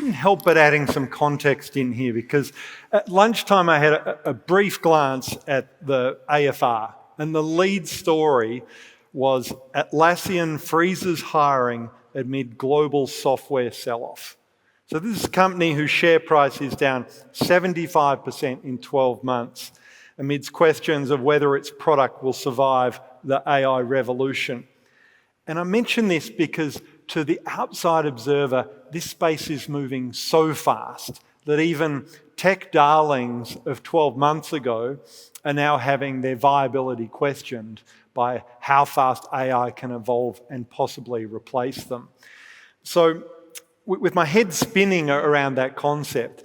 couldn't help but adding some context in here because at lunchtime I had a brief glance at the AFR, and the lead story was Atlassian freezes hiring amid global software sell-off. So this is a company whose share price is down 75% in 12 months amidst questions of whether its product will survive the AI revolution. And I mention this because to the outside observer, this space is moving so fast that even tech darlings of 12 months ago are now having their viability questioned by how fast AI can evolve and possibly replace them. So with my head spinning around that concept,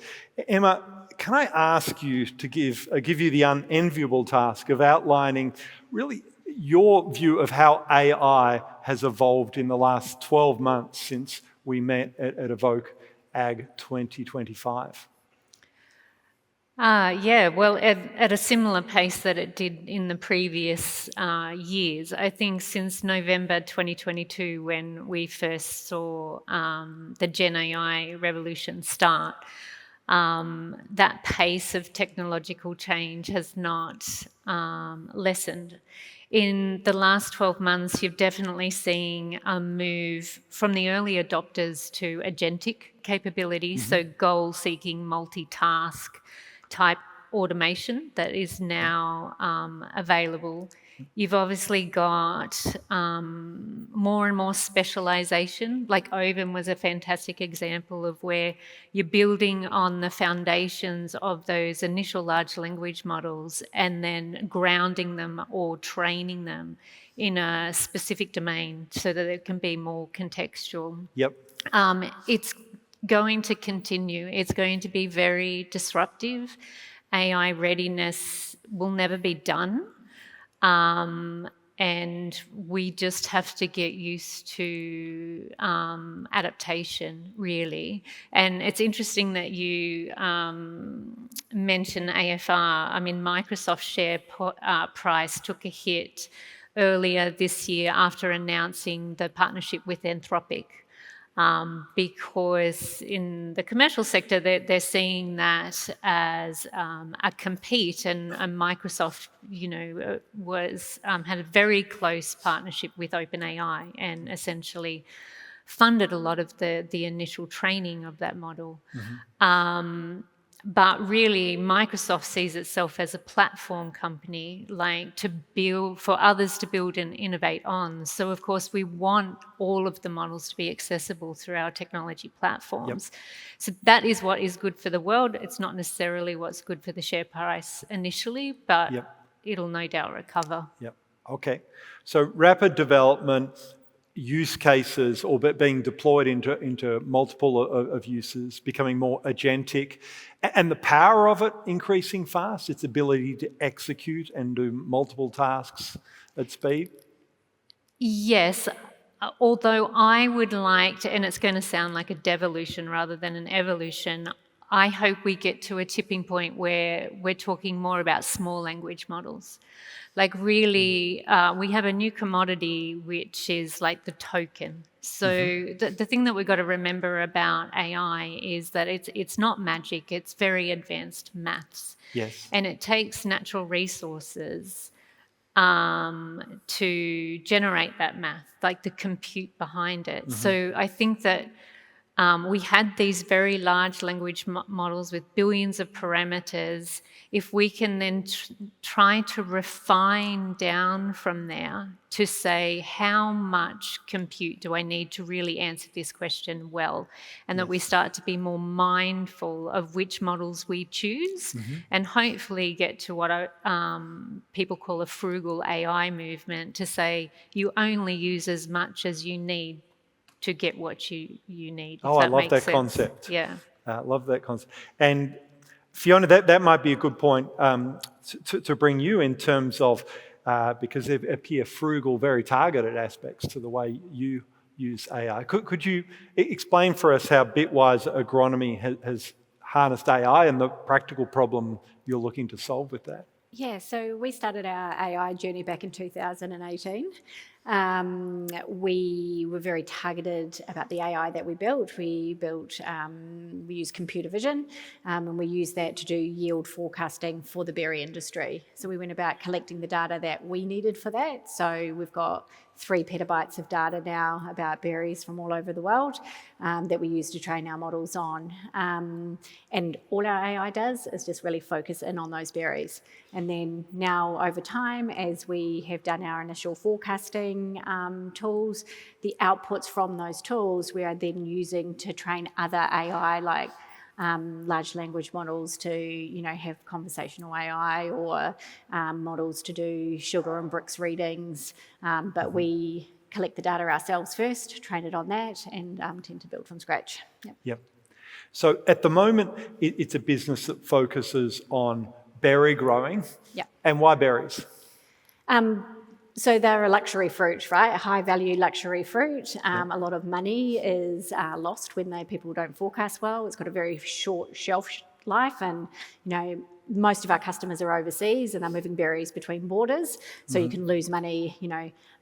Emma, can I ask you to give you the unenviable task of outlining really your view of how AI has evolved in the last 12 months since we met at Evoke Ag 2025? Well, at a similar pace that it did in the previous years. I think since November 2022, when we first saw the Gen AI revolution start, that pace of technological change has not lessened. In the last 12 months, you've definitely seen a move from the early adopters to agentic capabilities, so goal-seeking, multitask type automation that is now available. You've obviously got more and more specialization. Like Oven was a fantastic example of where you're building on the foundations of those initial large language models and then grounding them or training them in a specific domain so that it can be more contextual. Yep. It's going to continue. It's going to be very disruptive. AI readiness will never be done. And we just have to get used to adaptation, really. And it's interesting that you mention AFR. I mean, Microsoft's share price took a hit earlier this year after announcing the partnership with Anthropic. Because in the commercial sector, they're seeing that as a compete, and Microsoft, had a very close partnership with OpenAI and essentially funded a lot of the initial training of that model. But really, Microsoft sees itself as a platform company, like for others to build and innovate on. So, of course, we want all of the models to be accessible through our technology platforms. Yep. So that is what is good for the world. It's not necessarily what's good for the share price initially, but it'll no doubt recover. Yep. Okay. So rapid development, use cases or being deployed into multiple of uses, becoming more agentic, and the power of it increasing fast, its ability to execute and do multiple tasks at speed? Yes, although I would like to, and it's going to sound like a devolution rather than an evolution, I hope we get to a tipping point where we're talking more about small language models. Like really, we have a new commodity, which is like the token. So the thing that we've got to remember about AI is that it's not magic, it's very advanced maths. Yes. And it takes natural resources to generate that math, like the compute behind it. So I think that we had these very large language models with billions of parameters. If we can then try to refine down from there to say, how much compute do I need to really answer this question well? And that we start to be more mindful of which models we choose and hopefully get to what people call a frugal AI movement, to say you only use as much as you need to get what you need. Oh, I love that concept. Yeah. I love that concept. And Fiona, that might be a good point to bring you in terms of, because there appear frugal, very targeted aspects to the way you use AI. Could you explain for us how Bitwise Agronomy has harnessed AI and the practical problem you're looking to solve with that? Yeah, so we started our AI journey back in 2018. We were very targeted about the AI that we built. We used computer vision, and we used that to do yield forecasting for the berry industry. So we went about collecting the data that we needed for that. So we've got 3 petabytes of data now about berries from all over the world that we use to train our models on. And all our AI does is just really focus in on those berries. And then now over time, as we have done our initial forecasting tools, the outputs from those tools we are then using to train other AI like large language models to, have conversational AI or models to do sugar and bricks readings. But we collect the data ourselves first, train it on that, and tend to build from scratch. Yep. So at the moment, it's a business that focuses on berry growing. Yep. And why berries? So they're a luxury fruit, right? A high-value luxury fruit. A lot of money is lost when people don't forecast well. It's got a very short shelf life, and most of our customers are overseas and they're moving berries between borders. So you can lose money,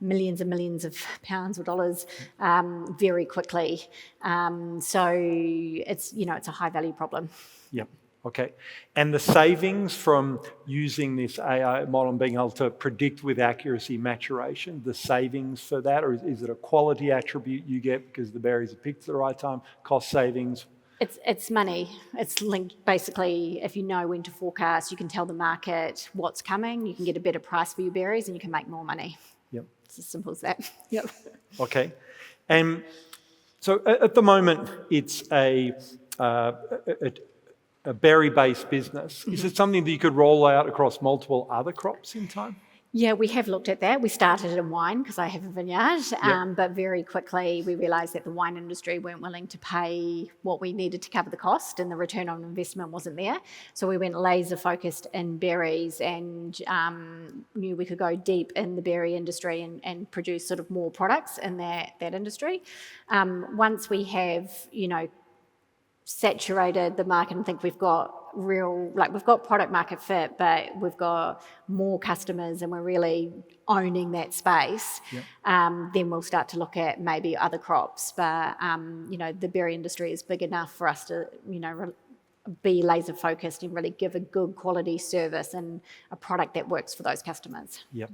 millions and millions of pounds or dollars very quickly. So it's a high-value problem. Yep. Okay. And the savings from using this AI model and being able to predict with accuracy maturation, the savings for that, or is it a quality attribute you get because the berries are picked at the right time, cost savings? It's money. It's linked, basically, if you know when to forecast, you can tell the market what's coming, you can get a better price for your berries and you can make more money. Yep. It's as simple as that. Yep. Okay. And so at the moment, it's a berry-based business. Is it something that you could roll out across multiple other crops in time? Yeah, we have looked at that. We started in wine because I have a vineyard, but very quickly we realised that the wine industry weren't willing to pay what we needed to cover the cost, and the return on investment wasn't there. So we went laser focused in berries and knew we could go deep in the berry industry and produce sort of more products in that industry. Once we have, saturated the market and think we've got we've got product market fit, but we've got more customers and we're really owning that space, then we'll start to look at maybe other crops. But, the berry industry is big enough for us to, be laser focused and really give a good quality service and a product that works for those customers. Yep.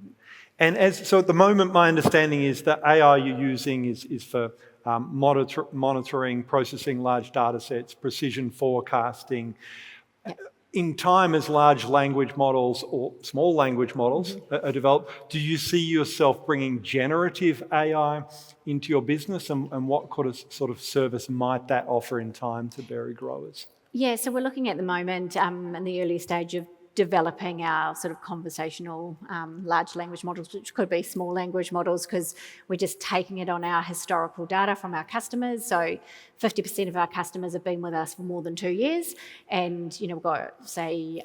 And so at the moment, my understanding is that AI you're using is for monitoring, processing large data sets, precision forecasting. Yep. In time, as large language models or small language models are developed, do you see yourself bringing generative AI into your business, and what sort of service might that offer in time to berry growers? Yeah, so we're looking at the moment in the early stage of developing our sort of conversational large language models, which could be small language models, because we're just taking it on our historical data from our customers. So 50% of our customers have been with us for more than 2 years. And, we've got, say,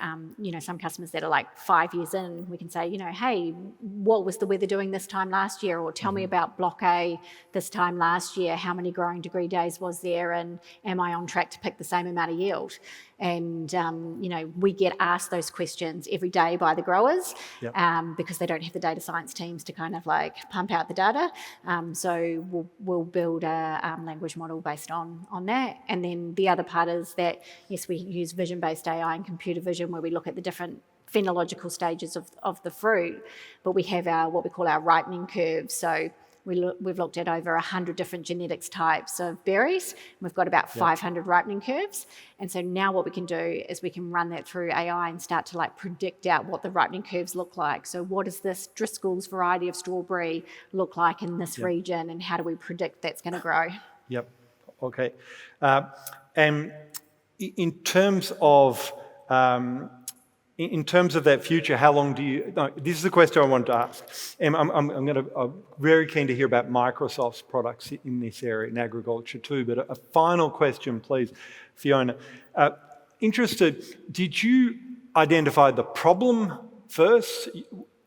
some customers that are like 5 years in, we can say, hey, what was the weather doing this time last year? Or tell me about block A this time last year. How many growing degree days was there? And am I on track to pick the same amount of yield? And, we get asked those questions every day by the growers because they don't have the data science teams to kind of like pump out the data. So we'll build a language model based on that. And then the other part is that, yes, we use vision-based AI and computer vision where we look at the different phenological stages of the fruit, but we have what we call our ripening curves. So we've looked at over 100 different genetics types of berries. We've got about 500 ripening curves. And so now what we can do is we can run that through AI and start to predict out what the ripening curves look like. So what does this Driscoll's variety of strawberry look like in this region, and how do we predict that's going to grow? Yep. Okay. And in terms of that future, how long do you... No, this is the question I wanted to ask. I'm very keen to hear about Microsoft's products in this area, in agriculture too, but a final question, please, Fiona. Interested, did you identify the problem first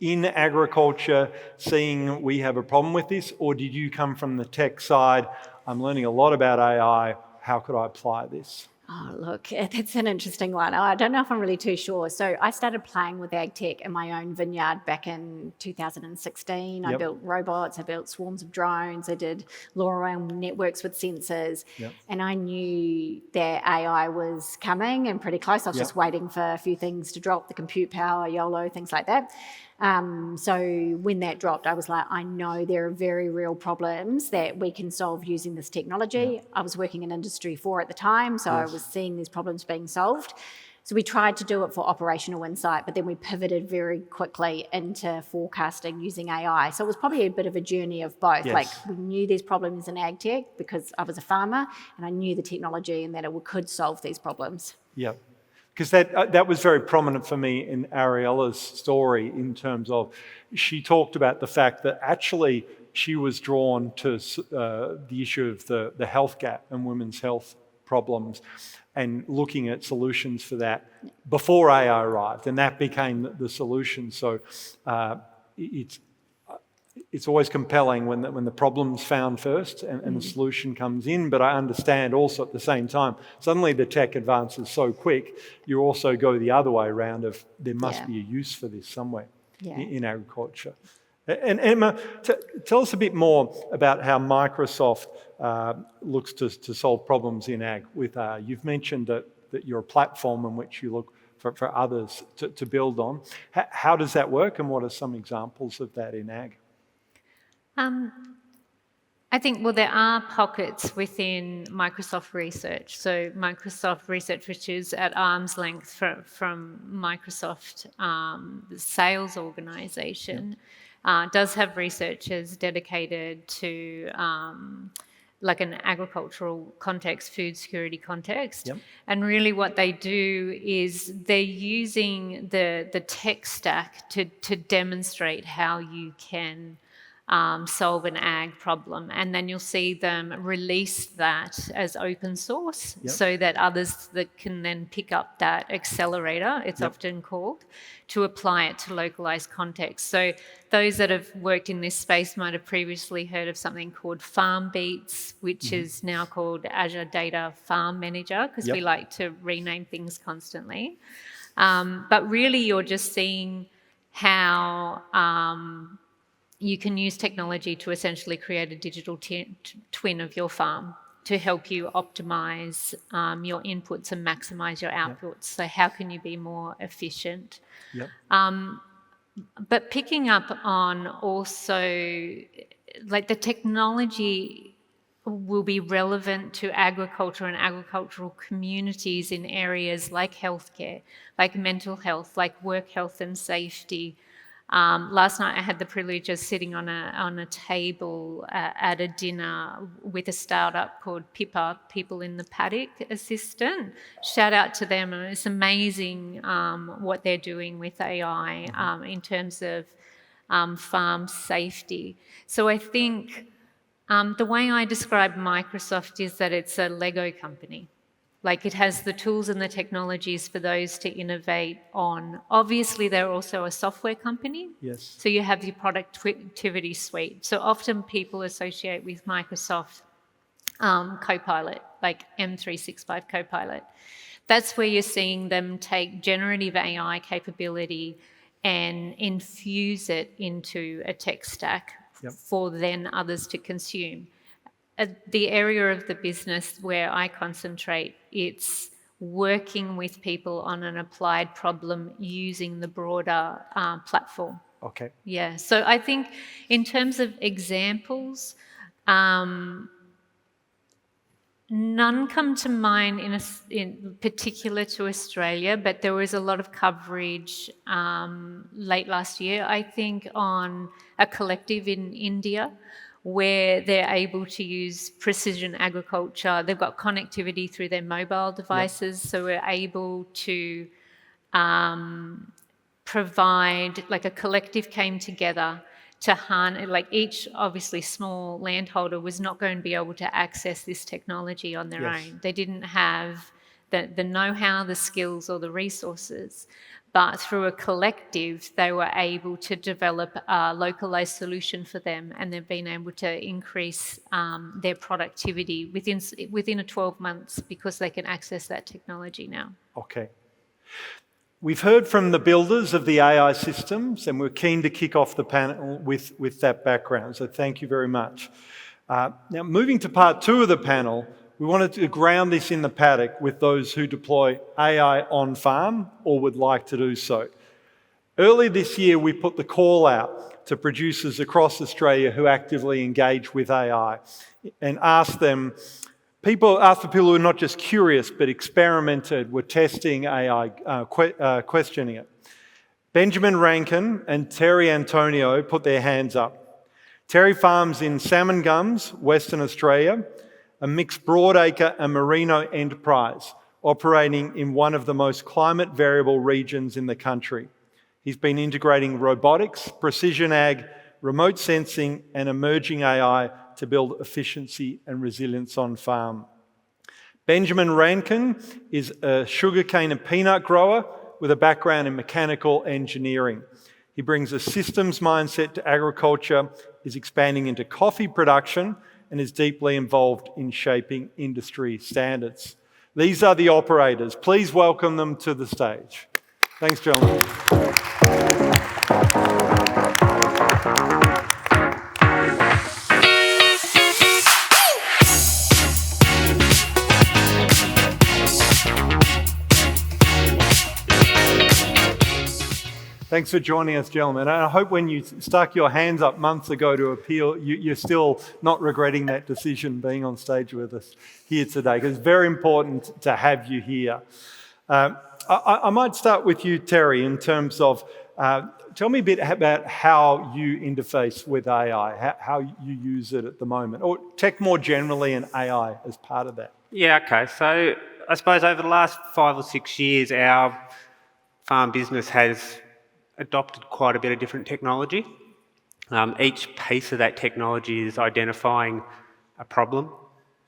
in agriculture, seeing we have a problem with this, or did you come from the tech side? I'm learning a lot about AI. How could I apply this? Oh, look, that's an interesting one. I don't know if I'm really too sure. So I started playing with ag tech in my own vineyard back in 2016. I Yep. built robots, I built swarms of drones, I did LoRaWAN networks with sensors, Yep. and I knew that AI was coming and pretty close. I was Yep. just waiting for a few things to drop, the compute power, YOLO, things like that. So when that dropped, I was like, I know there are very real problems that we can solve using this technology. I was working in Industry 4 at the time, so I was seeing these problems being solved. So we tried to do it for operational insight, but then we pivoted very quickly into forecasting using AI. So it was probably a bit of a journey of both. Yes. Like we knew these problems in ag tech because I was a farmer and I knew the technology and that it could solve these problems. Yeah, because that was very prominent for me in Ariella's story in terms of she talked about the fact that actually she was drawn to the issue of the health gap and women's health problems and looking at solutions for that before AI arrived, and that became the solution. So it's always compelling when the problem's found first and the solution comes in, but I understand also at the same time, suddenly the tech advances so quick, you also go the other way around of there must be a use for this somewhere in agriculture. And Emma, tell us a bit more about how Microsoft looks to solve problems in ag. You've mentioned that you're a platform in which you look for others to build on. How does that work, and what are some examples of that in ag? I think, well, there are pockets within Microsoft Research. So Microsoft Research, which is at arm's length from Microsoft, the sales organisation, does have researchers dedicated to like an agricultural context, food security context. Yep. And really what they do is they're using the tech stack to demonstrate how you can solve an ag problem, and then you'll see them release that as open source so that others that can then pick up that accelerator, it's often called, to apply it to localized context. So those that have worked in this space might have previously heard of something called Farm Beats, which is now called Azure Data Farm Manager, because we like to rename things constantly. But really you're just seeing how you can use technology to essentially create a digital twin of your farm to help you optimize your inputs and maximize your outputs. So how can you be more efficient? But picking up on also, like, the technology will be relevant to agriculture and agricultural communities in areas like healthcare, like mental health, like work health and safety. Last night I had the privilege of sitting on a table at a dinner with a startup called Pippa, People in the Paddock Assistant. Shout out to them. It's amazing what they're doing with AI in terms of farm safety. So I think the way I describe Microsoft is that it's a Lego company. Like, it has the tools and the technologies for those to innovate on. Obviously, they're also a software company. Yes. So you have your productivity suite. So often people associate with Microsoft Copilot, like M365 Copilot. That's where you're seeing them take generative AI capability and infuse it into a tech stack for then others to consume. The area of the business where I concentrate, it's working with people on an applied problem using the broader platform. Okay. Yeah, so I think in terms of examples, none come to mind in particular to Australia, but there was a lot of coverage late last year, I think, on a collective in India where they're able to use precision agriculture. They've got connectivity through their mobile devices, so we're able to provide, like, a collective came together to harness, like, each obviously small landholder was not going to be able to access this technology on their own. They didn't have the know-how, the skills or the resources. but through a collective, they were able to develop a localized solution for them, and they've been able to increase their productivity within a 12 months because they can access that technology now. Okay. We've heard from the builders of the AI systems, and we're keen to kick off the panel with that background, so thank you very much. Now, moving to part 2 of the panel, we wanted to ground this in the paddock with those who deploy AI on farm or would like to do so. Early this year, we put the call out to producers across Australia who actively engage with AI and asked for people who are not just curious but experimented, were testing AI, questioning it. Benjamin Rankin and Terry Antonio put their hands up. Terry farms in Salmon Gums, Western Australia, a mixed broadacre and merino enterprise operating in one of the most climate variable regions in the country. He's been integrating robotics, precision ag, remote sensing and emerging AI to build efficiency and resilience on farm. Benjamin Rankin is a sugarcane and peanut grower with a background in mechanical engineering. He brings a systems mindset to agriculture, is expanding into coffee production, and is deeply involved in shaping industry standards. These are the operators. Please welcome them to the stage. Thanks, gentlemen. Thanks for joining us, gentlemen. And I hope when you stuck your hands up months ago to appeal, you're still not regretting that decision being on stage with us here today, because it's very important to have you here. I might start with you, Terry, in terms of, tell me a bit about how you interface with AI, how you use it at the moment, or tech more generally and AI as part of that. Yeah, okay. So I suppose over the last 5 or 6 years, our farm business has adopted quite a bit of different technology. Each piece of that technology is identifying a problem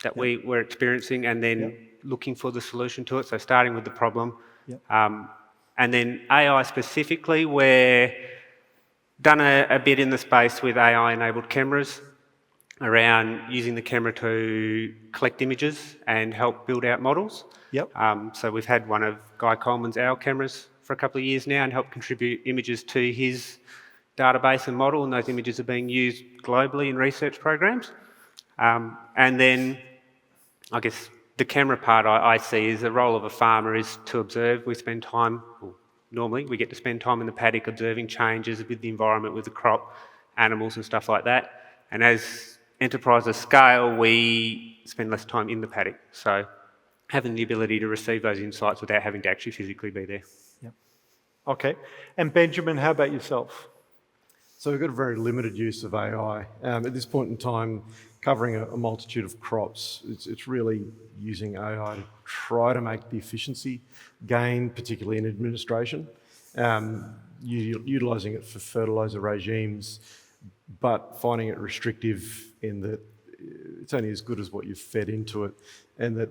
that we're experiencing and then looking for the solution to it. So starting with the problem. And then AI specifically, we're done a bit in the space with AI-enabled cameras around using the camera to collect images and help build out models. So we've had one of Guy Coleman's owl cameras for a couple of years now and help contribute images to his database and model, and those images are being used globally in research programs. And then I guess the camera part I see is the role of a farmer is to observe. We spend time, normally we get to spend time in the paddock observing changes with the environment, with the crop, animals and stuff like that. And as enterprises scale, we spend less time in the paddock. So having the ability to receive those insights without having to actually physically be there. Okay. And Benjamin, how about yourself? So we've got a very limited use of AI. At this point in time, covering a multitude of crops, it's really using AI to try to make the efficiency gain, particularly in administration, utilising it for fertiliser regimes, but finding it restrictive in that it's only as good as what you've fed into it, and that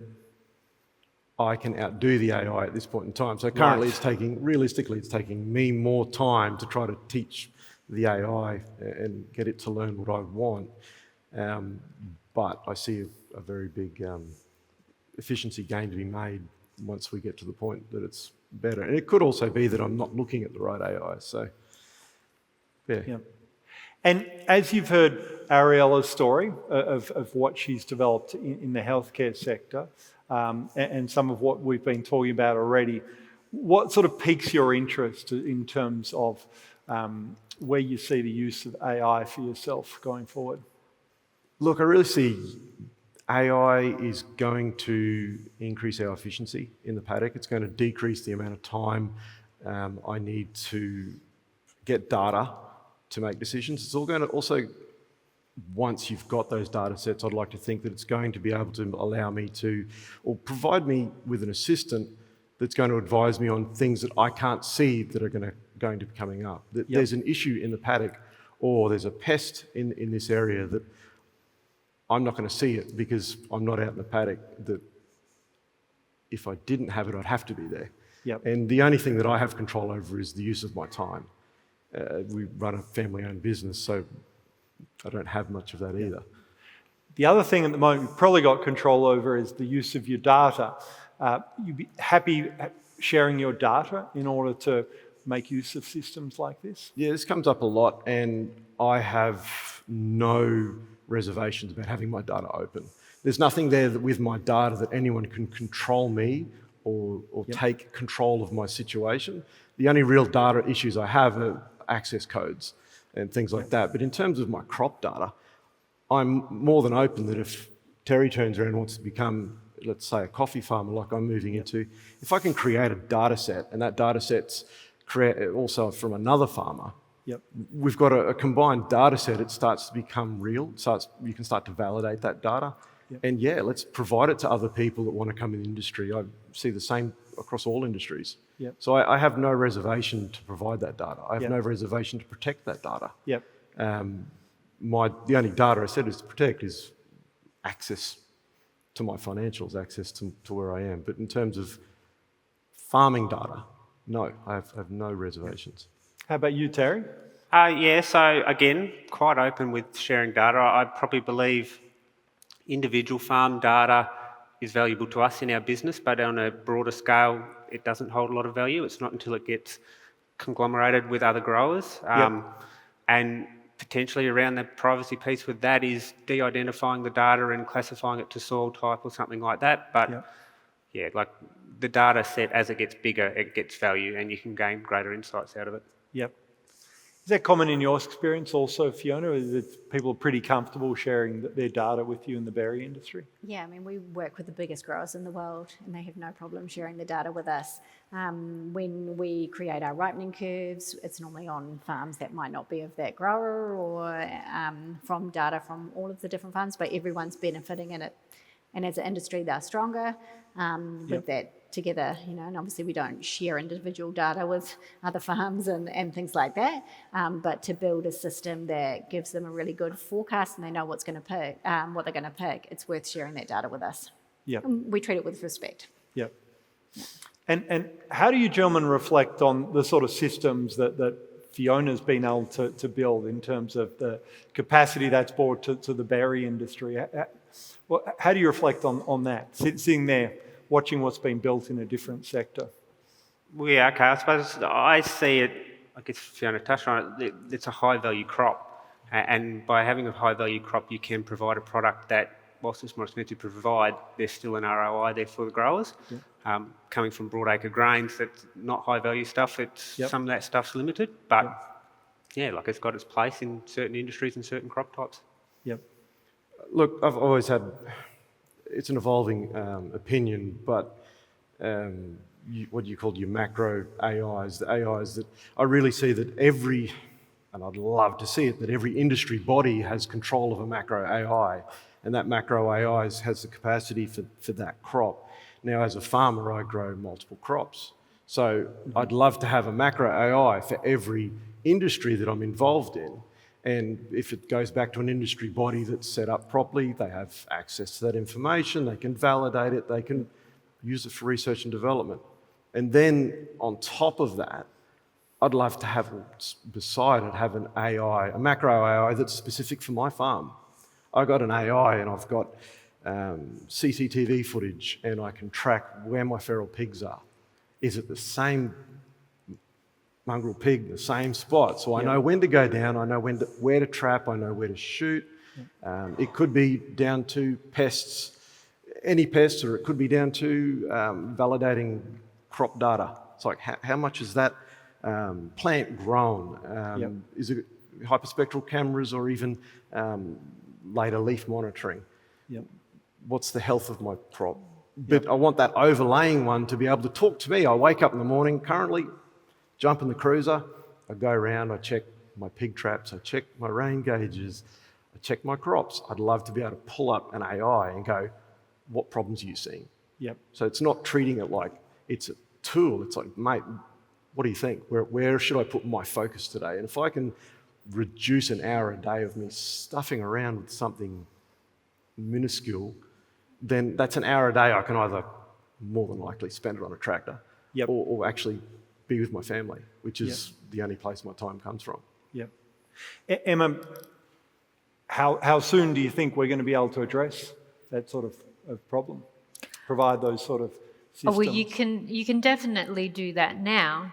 I can outdo the AI at this point in time. So currently realistically, it's taking me more time to try to teach the AI and get it to learn what I want. But I see a very big efficiency gain to be made once we get to the point that it's better. And it could also be that I'm not looking at the right AI, so yeah. And as you've heard Ariella's story of what she's developed in the healthcare sector, and some of what we've been talking about already, what sort of piques your interest in terms of where you see the use of AI for yourself going forward? Look, I really see AI is going to increase our efficiency in the paddock. It's going to decrease the amount of time I need to get data to make decisions. It's all going to also, once you've got those data sets, I'd like to think that it's going to be able to allow me to, or provide me with an assistant that's going to advise me on things that I can't see that are going to be coming up. That there's an issue in the paddock, or there's a pest in this area that I'm not going to see it because I'm not out in the paddock, that if I didn't have it, I'd have to be there. Yep. And the only thing that I have control over is the use of my time. We run a family-owned business, so I don't have much of that either. The other thing at the moment you've probably got control over is the use of your data. You'd be happy sharing your data in order to make use of systems like this? Yeah, this comes up a lot, and I have no reservations about having my data open. There's nothing there with my data that anyone can control me or take control of my situation. The only real data issues I have are access codes and things like that. But in terms of my crop data, I'm more than open that if Terry turns around and wants to become, let's say, a coffee farmer like I'm moving into, if I can create a data set, and that data set's also from another farmer, we've got a combined data set, it starts to become real. You can start to validate that data. And yeah, let's provide it to other people that want to come in the industry. I see the same across all industries. So I have no reservation to provide that data. I have no reservation to protect that data. The only data I said is to protect is access to my financials, access to where I am. But in terms of farming data, no, I have no reservations. How about you, Terry? Yeah, so again, quite open with sharing data. I probably believe individual farm data is valuable to us in our business, but on a broader scale, it doesn't hold a lot of value. It's not until it gets conglomerated with other growers. And potentially around the privacy piece with that is de-identifying the data and classifying it to soil type or something like that. But yeah, like the data set, as it gets bigger, it gets value and you can gain greater insights out of it. Is that common in your experience also, Fiona? Is it people are pretty comfortable sharing their data with you in the berry industry? Yeah, I mean, we work with the biggest growers in the world and they have no problem sharing the data with us. When we create our ripening curves, it's normally on farms that might not be of that grower or from data from all of the different farms, but everyone's benefiting in it. And as an industry, they're stronger with that together, and obviously we don't share individual data with other farms and things like that, but to build a system that gives them a really good forecast and they know what they're going to pick, it's worth sharing that data with us. We treat it with respect. And how do you gentlemen reflect on the sort of systems that Fiona's been able to build in terms of the capacity that's brought to the berry industry? How do you reflect on that, sitting there watching what's been built in a different sector? Well, yeah, okay. I suppose I see it, I guess Fiona touched on it, it's a high-value crop. And by having a high-value crop, you can provide a product that, whilst it's more expensive to provide, there's still an ROI there for the growers. Coming from broadacre grains, that's not high-value stuff. Some of that stuff's limited, but yeah, like it's got its place in certain industries and certain crop types. Look, I've always had, it's an evolving opinion, but what you call your macro AIs, the AIs that I really see that and I'd love to see it, that every industry body has control of a macro AI, and that macro AI has the capacity for that crop. Now, as a farmer, I grow multiple crops. So I'd love to have a macro AI for every industry that I'm involved in. And if it goes back to an industry body that's set up properly, they have access to that information, they can validate it, they can use it for research and development. And then on top of that, I'd love to have, beside it, have an AI, a macro AI that's specific for my farm. I've got an AI and I've got CCTV footage and I can track where my feral pigs are. Is it the same mongrel pig in the same spot? So I know when to go down, I know where to trap, I know where to shoot. It could be down to pests, any pests, or it could be down to validating crop data. It's like, how much is that plant grown? Is it hyperspectral cameras or even later leaf monitoring? What's the health of my crop? But I want that overlaying one to be able to talk to me. I wake up in the morning, currently, jump in the cruiser, I go around, I check my pig traps, I check my rain gauges, I check my crops. I'd love to be able to pull up an AI and go, what problems are you seeing? So it's not treating it like it's a tool. It's like, mate, what do you think? Where should I put my focus today? And if I can reduce an hour a day of me stuffing around with something minuscule, then that's an hour a day I can either more than likely spend it on a tractor, Yep. or actually be with my family, which is the only place my time comes from. Yep. Emma, how soon do you think we're going to be able to address that sort of problem? Provide those sort of systems? Oh, well, you can definitely do that now,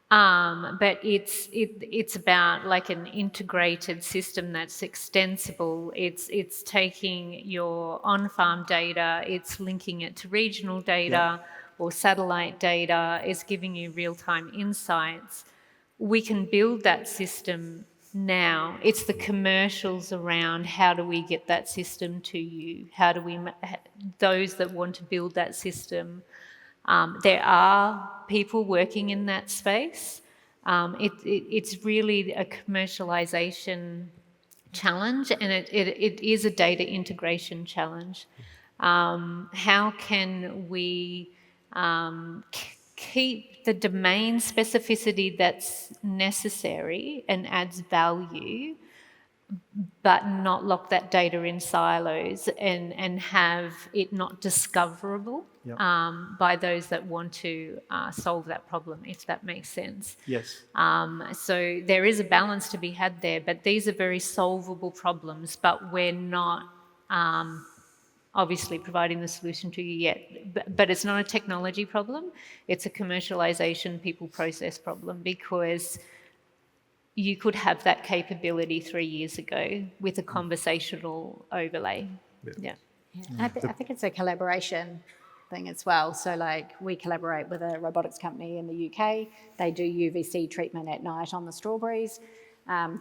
but it's about like an integrated system that's extensible. It's taking your on-farm data, it's linking it to regional data or satellite data, it's giving you real-time insights. We can build that system now. It's the commercials around how do we get that system to you? How do we, those that want to build that system, there are people working in that space. It's really a commercialization challenge, and it is a data integration challenge. How can we keep the domain specificity that's necessary and adds value, but not lock that data in silos and have it not discoverable by those that want to solve that problem, if that makes sense. Yes. So there is a balance to be had there, but these are very solvable problems, but we're not obviously providing the solution to you yet. But it's not a technology problem, it's a commercialization people process problem, because you could have that capability 3 years ago with a conversational overlay. Yeah. I think it's a collaboration thing as well. So like we collaborate with a robotics company in the UK. They do UVC treatment at night on the strawberries.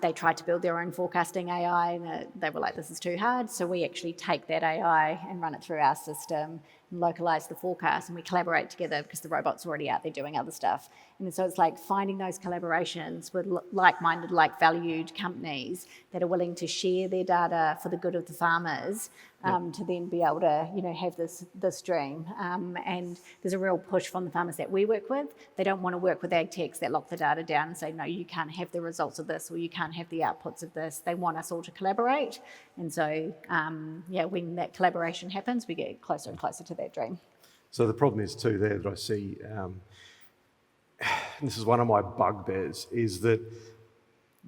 They tried to build their own forecasting AI and they were like, this is too hard. So we actually take that AI and run it through our system and localise the forecast, and we collaborate together because the robot's already out there doing other stuff. And so it's like finding those collaborations with like-minded, like-valued companies that are willing to share their data for the good of the farmers, to then be able to, have this dream. And there's a real push from the farmers that we work with. They don't want to work with ag techs that lock the data down and say, no, you can't have the results of this, or you can't have the outputs of this. They want us all to collaborate. And so, when that collaboration happens, we get closer and closer to that dream. So the problem is too there that I see, and this is one of my bugbears, is that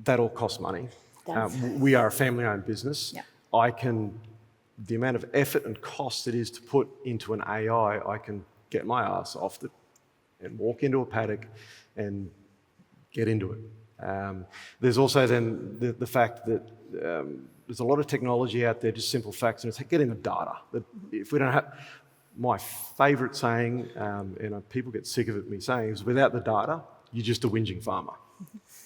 all costs money. We are a family-owned business. Yep. The amount of effort and cost it is to put into an AI, I can get my ass off it and walk into a paddock and get into it. There's also then the fact that there's a lot of technology out there, just simple facts, and it's getting the data. That if we don't have, my favourite saying, and people get sick of it me saying, is without the data, you're just a whinging farmer.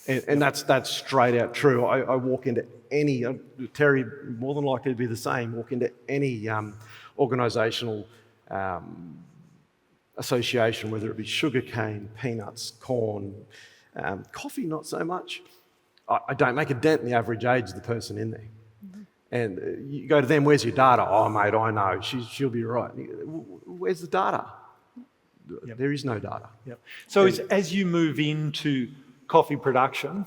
And that's straight out true. I walk into any, Terry, more than likely to be the same, walk into any organisational association, whether it be sugarcane, peanuts, corn, coffee, not so much. I don't make a dent in the average age of the person in there. And you go to them, where's your data? Oh, mate, I know, she'll be right. Where's the data? Yep. There is no data. Yep. So as you move into coffee production,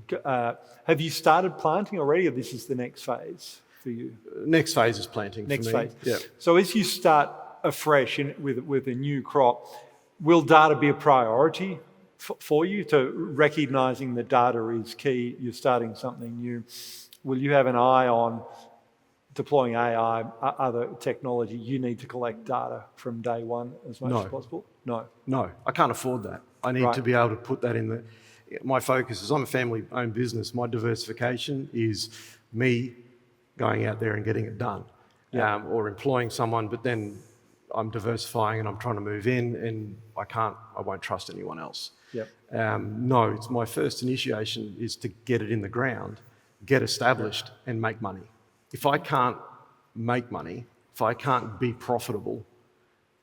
have you started planting already, or this is the next phase for you? Next phase is planting next for me. Phase. Yep. So as you start afresh with a new crop, will data be a priority for you, to recognising that data is key? You're starting something new. Will you have an eye on deploying AI, other technology? You need to collect data from day one as much as possible? No, I can't afford that. I need to be able to put that in the... My focus is, I'm a family-owned business. My diversification is me going out there and getting it done, or employing someone, but then I'm diversifying and I'm trying to move in, and I won't trust anyone else. Yep. No, it's my first initiation is to get it in the ground, get established, and make money. If I can't make money, if I can't be profitable,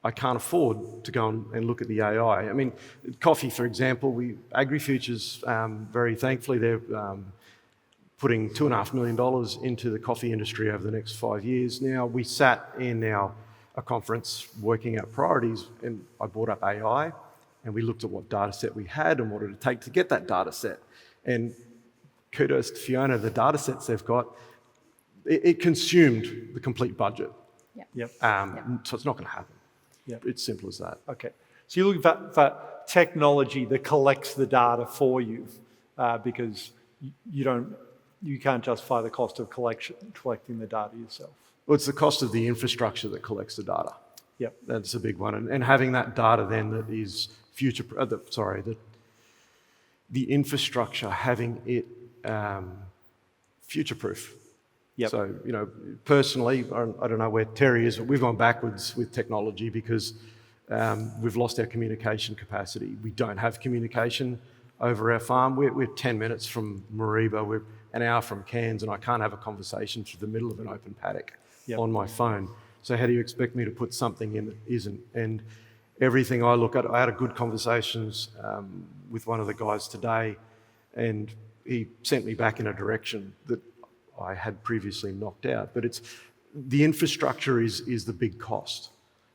I can't afford to go and look at the AI. I mean, coffee, for example, AgriFutures, very thankfully, they're putting $2.5 million into the coffee industry over the next 5 years. Now, we sat in a conference working out priorities, and I brought up AI, and we looked at what data set we had and what it would take to get that data set. And kudos to Fiona, the data sets they've got, it consumed the complete budget. Yep. So it's not going to happen. Yep. It's simple as that. Okay. So you're looking for technology that collects the data for you, because you can't justify the cost of collecting the data yourself. Well, it's the cost of the infrastructure that collects the data. Yep. That's a big one. And having that data then that is the infrastructure, having it future-proof. Yep. So, personally, I don't know where Terry is, but we've gone backwards with technology because we've lost our communication capacity. We don't have communication over our farm. We're 10 minutes from Mariba, we're an hour from Cairns, and I can't have a conversation through the middle of an open paddock on my phone. So how do you expect me to put something in that isn't? And everything I look at, I had a good conversations with one of the guys today, and he sent me back in a direction that I had previously knocked out. But it's the infrastructure is the big cost.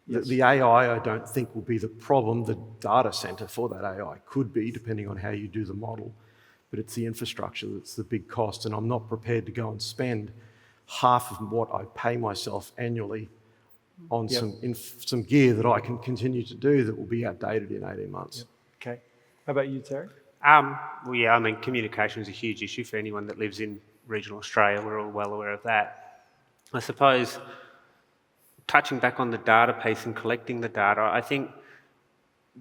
Yes. The AI, I don't think, will be the problem. The data centre for that AI could be, depending on how you do the model. But it's the infrastructure that's the big cost, and I'm not prepared to go and spend half of what I pay myself annually on some gear that I can continue to do that will be outdated in 18 months. Yep. Okay. How about you, Terry? Communication is a huge issue for anyone that lives in regional Australia. We're all well aware of that. I suppose, touching back on the data piece and collecting the data, I think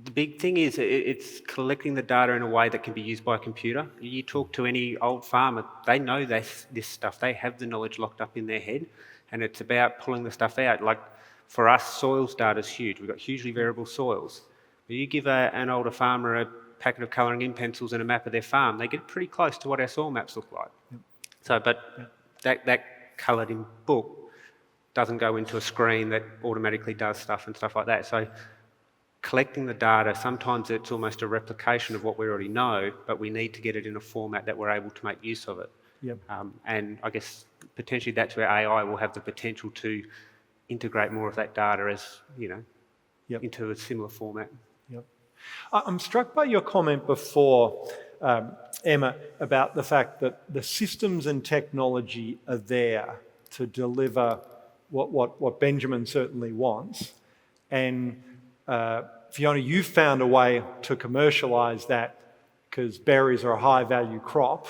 the big thing is it's collecting the data in a way that can be used by a computer. You talk to any old farmer, they know this stuff. They have the knowledge locked up in their head, and it's about pulling the stuff out. Like for us, soils data is huge. We've got hugely variable soils. But you give an older farmer a packet of colouring in pencils and a map of their farm, they get pretty close to what our soil maps look like. Yep. So, that coloured in book doesn't go into a screen that automatically does stuff and stuff like that. So collecting the data, sometimes it's almost a replication of what we already know, but we need to get it in a format that we're able to make use of it. Yep. And I guess potentially that's where AI will have the potential to integrate more of that data as, into a similar format. Yep. I'm struck by your comment before, Emma, about the fact that the systems and technology are there to deliver what Benjamin certainly wants. And Fiona, you found a way to commercialise that because berries are a high-value crop,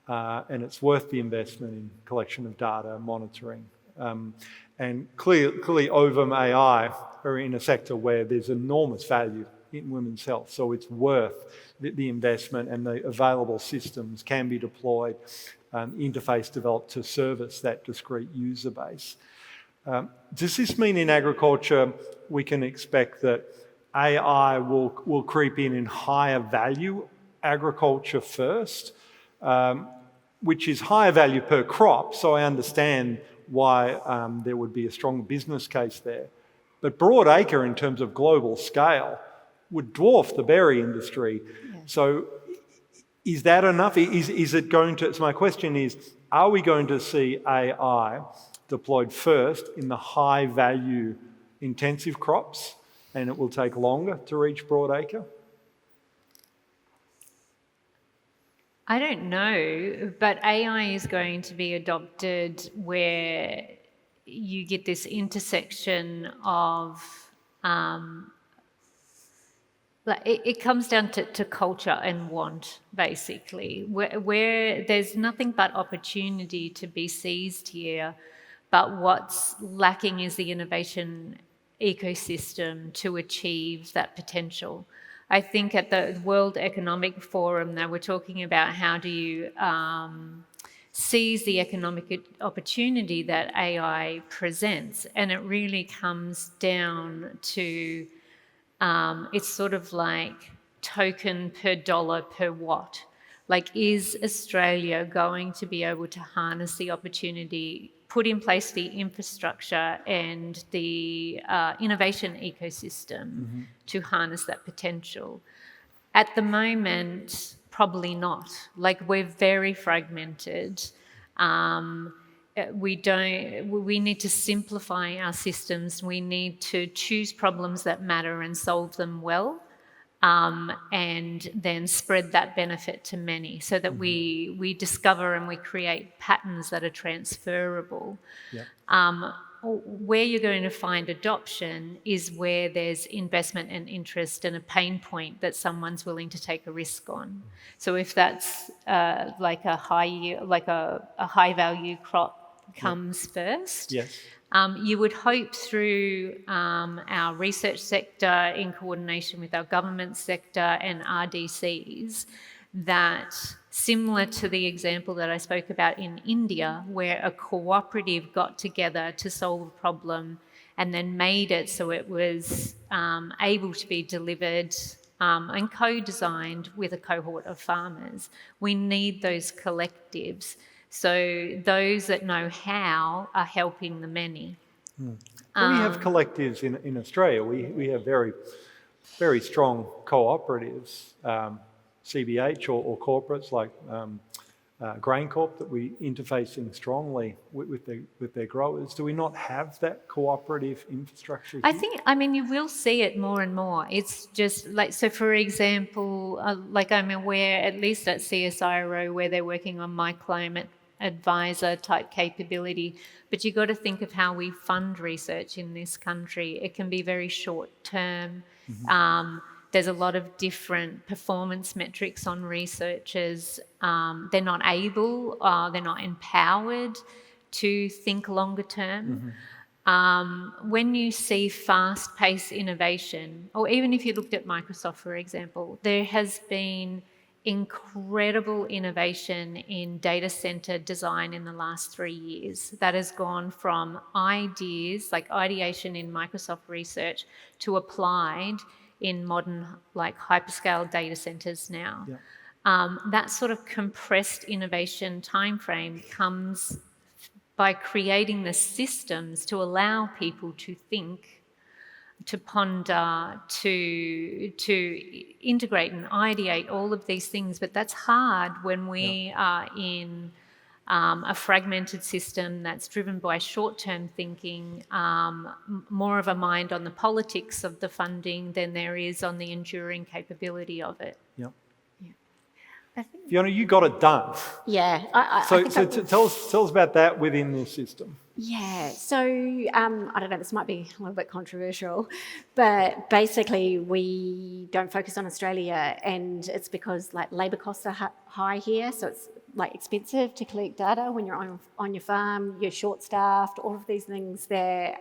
and it's worth the investment in collection of data and monitoring. And clearly Ovum AI are in a sector where there's enormous value in women's health, so it's worth the investment, and the available systems can be deployed, interface developed to service that discrete user base. Does this mean in agriculture we can expect that AI will creep in higher value agriculture first, which is higher value per crop, so I understand why there would be a strong business case there. But broad acre in terms of global scale would dwarf the berry industry. Yeah. So is that enough? Is it going to, so my question is, are we going to see AI deployed first in the high value intensive crops, and it will take longer to reach broad acre? I don't know, but AI is going to be adopted where you get this intersection of, it comes down to culture and want, basically, where there's nothing but opportunity to be seized here, but what's lacking is the innovation ecosystem to achieve that potential. I think at the World Economic Forum, they were talking about how do you seize the economic opportunity that AI presents, and it really comes down to it's sort of like token per dollar per watt. Like, is Australia going to be able to harness the opportunity, put in place the infrastructure and the innovation ecosystem to harness that potential? At the moment, probably not. Like, we're very fragmented. We need to simplify our systems. We need to choose problems that matter and solve them well. and then spread that benefit to many, so that we discover and we create patterns that are transferable. Yep. Where you're going to find adoption is where there's investment and interest and a pain point that someone's willing to take a risk on. So if that's like a high value crop comes first, Yes. you would hope through our research sector in coordination with our government sector and RDCs that, similar to the example that I spoke about in India, where a cooperative got together to solve a problem and then made it so it was able to be delivered and co-designed with a cohort of farmers. We need those collectives. So those that know how are helping the many. We have collectives in Australia. We have very, very strong cooperatives, CBH or corporates like GrainCorp that we interfacing strongly with their growers. Do we not have that cooperative infrastructure here? I mean, you will see it more and more. It's just like, so for example, like I'm aware, at least at CSIRO, where they're working on my climate advisor type capability, but you got to think of how we fund research in this country. It can be very short term. There's a lot of different performance metrics on researchers. They're not able, they're not empowered to think longer term. When you see fast-paced innovation, or even if you looked at Microsoft, for example, there has been incredible innovation in data center design in the last 3 years. That has gone from ideas, like ideation in Microsoft research, to applied in modern, like, hyperscale data centers now. Yeah. That sort of compressed innovation timeframe comes by creating the systems to allow people to think, to ponder, to integrate and ideate all of these things. But that's hard when we are in a fragmented system that's driven by short-term thinking, more of a mind on the politics of the funding than there is on the enduring capability of it. Yep. I think, Fiona, you got it done. yeah. So, I think tell us about that within this system. Yeah, so I don't know, this might be a little bit controversial, but basically we don't focus on Australia, and it's because like labour costs are high here, so it's like expensive to collect data when you're on your farm, you're short-staffed, all of these things there.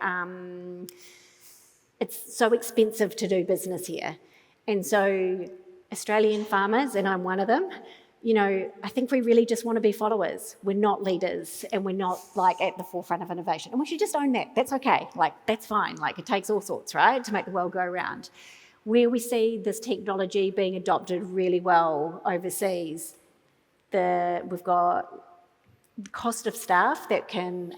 It's so expensive to do business here. And so Australian farmers, and I'm one of them, you know, I think we really just want to be followers. We're not leaders, and we're not like at the forefront of innovation. And we should just own that. That's okay. Like, that's fine. Like, it takes all sorts, right, to make the world go round. Where we see this technology being adopted really well overseas, we've got the cost of staff that can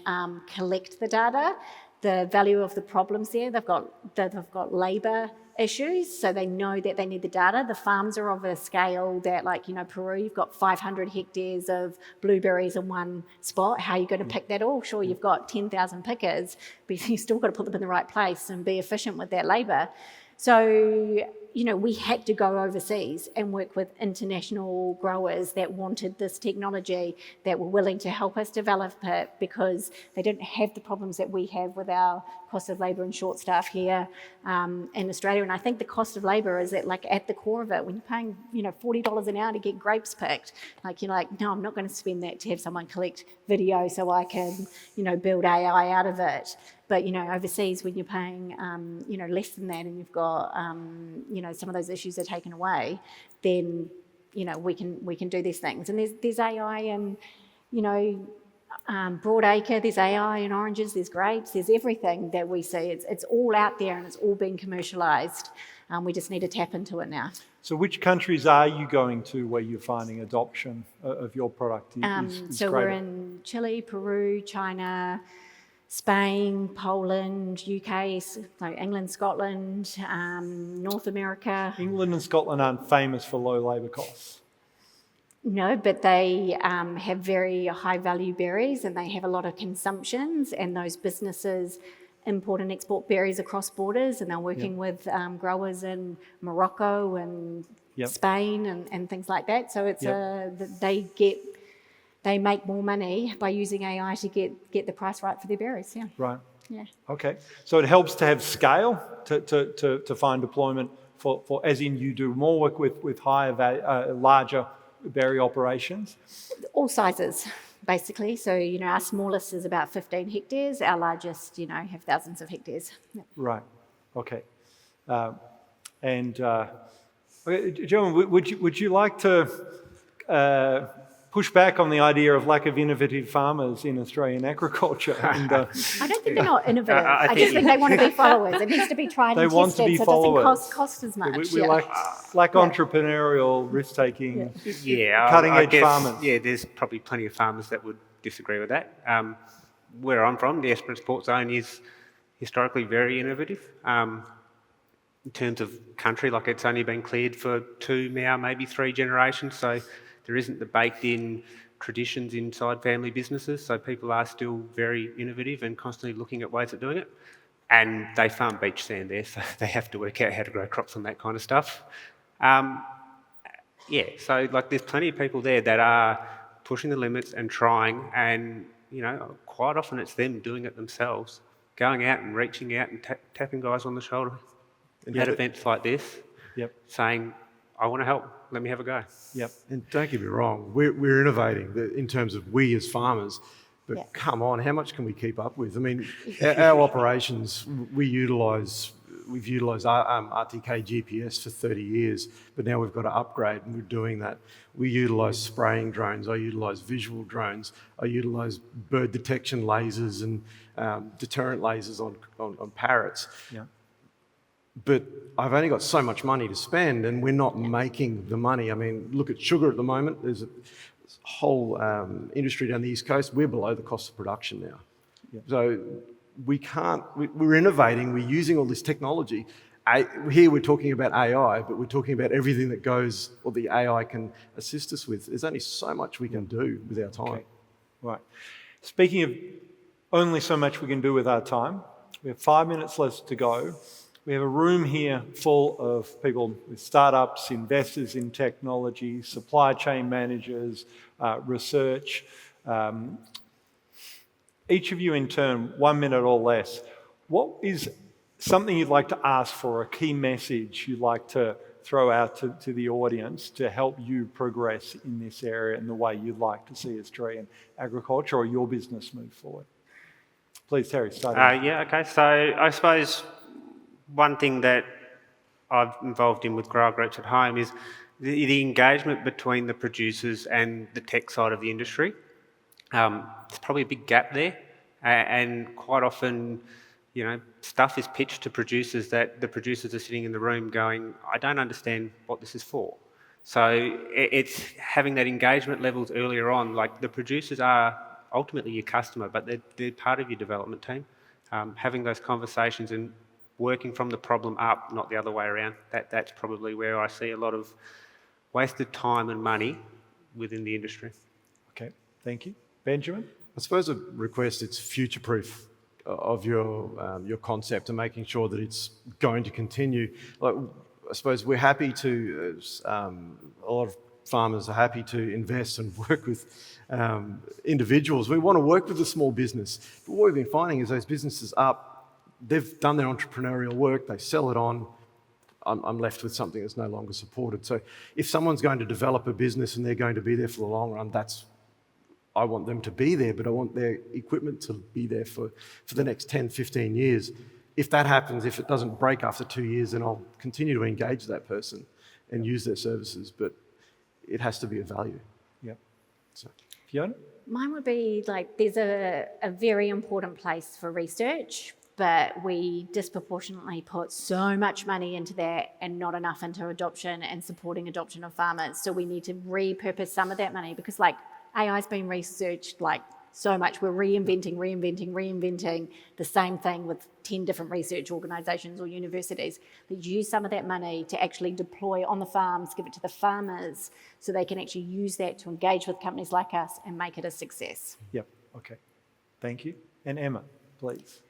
collect the data, the value of the problems there. They've got labour issues, so they know that they need the data. The farms are of a scale that, like, you know, Peru, you've got 500 hectares of blueberries in one spot. How are you going to pick that all? Sure, you've got 10,000 pickers, but you've still got to put them in the right place and be efficient with that labour. So, you know, we had to go overseas and work with international growers that wanted this technology, that were willing to help us develop it, because they didn't have the problems that we have with our cost of labour and short staff here in Australia. And I think the cost of labour is at the core of it. When you're paying, you know, $40 an hour to get grapes picked, like, you're like, no, I'm not going to spend that to have someone collect video so I can, you know, build AI out of it. But, you know, overseas, when you're paying, you know, less than that, and you've got, you know, some of those issues are taken away, then, you know, we can do these things. And there's AI and, you know, broadacre, there's AI in oranges, there's grapes, there's everything that we see. It's all out there, and it's all being commercialised. We just need to tap into it now. So which countries are you going to where you're finding adoption of your product is so greater? we're in Chile, Peru, China, Spain, Poland, UK, so England, Scotland, North America. England and Scotland aren't famous for low labour costs. No, but they have very high value berries, and they have a lot of consumptions, and those businesses import and export berries across borders, and they're working with growers in Morocco and Spain and things like that. So it's they make more money by using AI to get the price right for their berries. Yeah. Right. Yeah. Okay. So it helps to have scale to find deployment for as in you do more work with higher value, larger berry operations. All sizes, basically. So, our smallest is about 15 hectares. Our largest, have thousands of hectares. Yep. Right. Okay. Gentlemen, would you like to push back on the idea of lack of innovative farmers in Australian agriculture? I don't think they're not innovative. I just think they want to be followers. It needs to be tried and want to tested, be so followers. it doesn't cost as much. We lack entrepreneurial, risk-taking, Yeah, cutting-edge I guess, farmers. Yeah, there's probably plenty of farmers that would disagree with that. Where I'm from, the Esperance Port Zone is historically very innovative. In terms of country, like it's only been cleared for 2 now, maybe 3 generations, so there isn't the baked-in traditions inside family businesses, so people are still very innovative and constantly looking at ways of doing it. And they farm beach sand there, so they have to work out how to grow crops and that kind of stuff. So there's plenty of people there that are pushing the limits and trying, and quite often it's them doing it themselves, going out and reaching out and tapping guys on the shoulder at events like this, saying, I want to help, let me have a go. Yep. And don't get me wrong, we're innovating in terms of we as farmers, but come on, how much can we keep up with? I mean, our operations, we've utilised RTK GPS for 30 years, but now we've got to upgrade, and we're doing that. We utilise spraying drones, I utilise visual drones, I utilise bird detection lasers and deterrent lasers on parrots. Yeah. But I've only got so much money to spend, and we're not making the money. I mean, look at sugar at the moment. There's a whole industry down the East Coast. We're below the cost of production now. Yep. So we're innovating, we're using all this technology. Here we're talking about AI, but we're talking about everything that goes, or the AI can assist us with. There's only so much we can do with our time. Okay. Right. Speaking of only so much we can do with our time, we have 5 minutes left to go. We have a room here full of people with startups, investors in technology, supply chain managers, research. Each of you in turn, 1 minute or less. What is something you'd like to ask for, a key message you'd like to throw out to the audience to help you progress in this area and the way you'd like to see Australian agriculture or your business move forward? Please, Terry, start. Okay. So I suppose one thing that I've involved in with grower groups at home is the engagement between the producers and the tech side of the industry. There's probably a big gap there, and quite often, stuff is pitched to producers that the producers are sitting in the room going, I don't understand what this is for. So it's having that engagement levels earlier on, like the producers are ultimately your customer, but they're part of your development team. Having those conversations and working from the problem up, not the other way around. That's probably where I see a lot of wasted time and money within the industry. Okay, thank you. Benjamin? I suppose a request, it's future-proof of your concept and making sure that it's going to continue. Like, I suppose we're happy to, a lot of farmers are happy to invest and work with individuals. We want to work with a small business. But what we've been finding is those businesses they've done their entrepreneurial work, they sell it on, I'm left with something that's no longer supported. So if someone's going to develop a business and they're going to be there for the long run, I want them to be there, but I want their equipment to be there for the next 10, 15 years. If that happens, if it doesn't break after 2 years, then I'll continue to engage that person and use their services, but it has to be of value. Yep. So. Fiona? Mine would be there's a very important place for research, but we disproportionately put so much money into that and not enough into adoption and supporting adoption of farmers. So we need to repurpose some of that money because AI's been researched so much. We're reinventing the same thing with 10 different research organisations or universities. But use some of that money to actually deploy on the farms, give it to the farmers so they can actually use that to engage with companies like us and make it a success. Yep, okay. Thank you. And Emma, please.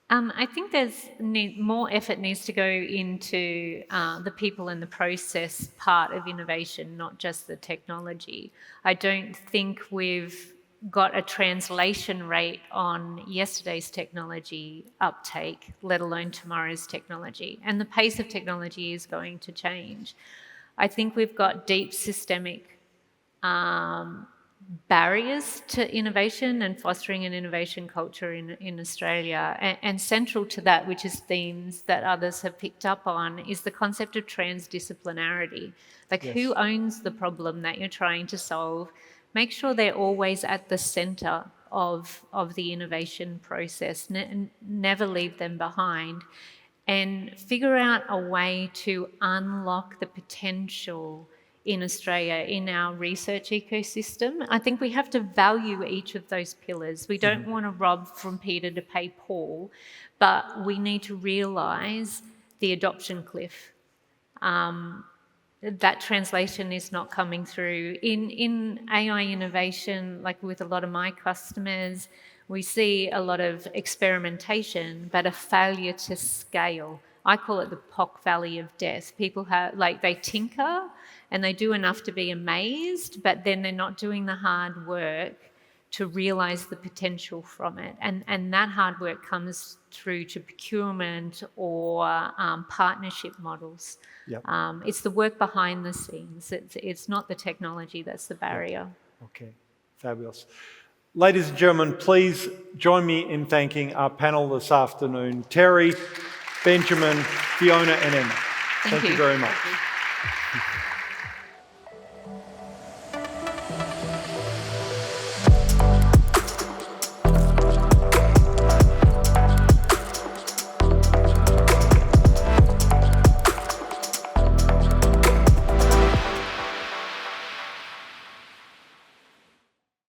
I think there's more effort needs to go into the people and the process part of innovation, not just the technology. I don't think we've got a translation rate on yesterday's technology uptake, let alone tomorrow's technology. And the pace of technology is going to change. I think we've got deep systemic barriers to innovation and fostering an innovation culture in Australia. And central to that, which is themes that others have picked up on, is the concept of transdisciplinarity. Like, who owns the problem that you're trying to solve? Make sure they're always at the centre of the innovation process. Never leave them behind. And figure out a way to unlock the potential in Australia, in our research ecosystem. I think we have to value each of those pillars. We don't want to rob from Peter to pay Paul, but we need to realise the adoption cliff. That translation is not coming through. In AI innovation, like with a lot of my customers, we see a lot of experimentation, but a failure to scale. I call it the POC Valley of Death. People they tinker and they do enough to be amazed, but then they're not doing the hard work to realise the potential from it. And that hard work comes through to procurement or partnership models. Yep. It's the work behind the scenes. It's not the technology that's the barrier. Okay, fabulous. Ladies and gentlemen, please join me in thanking our panel this afternoon, Terry, Benjamin, Fiona and Emma. Thank you very much.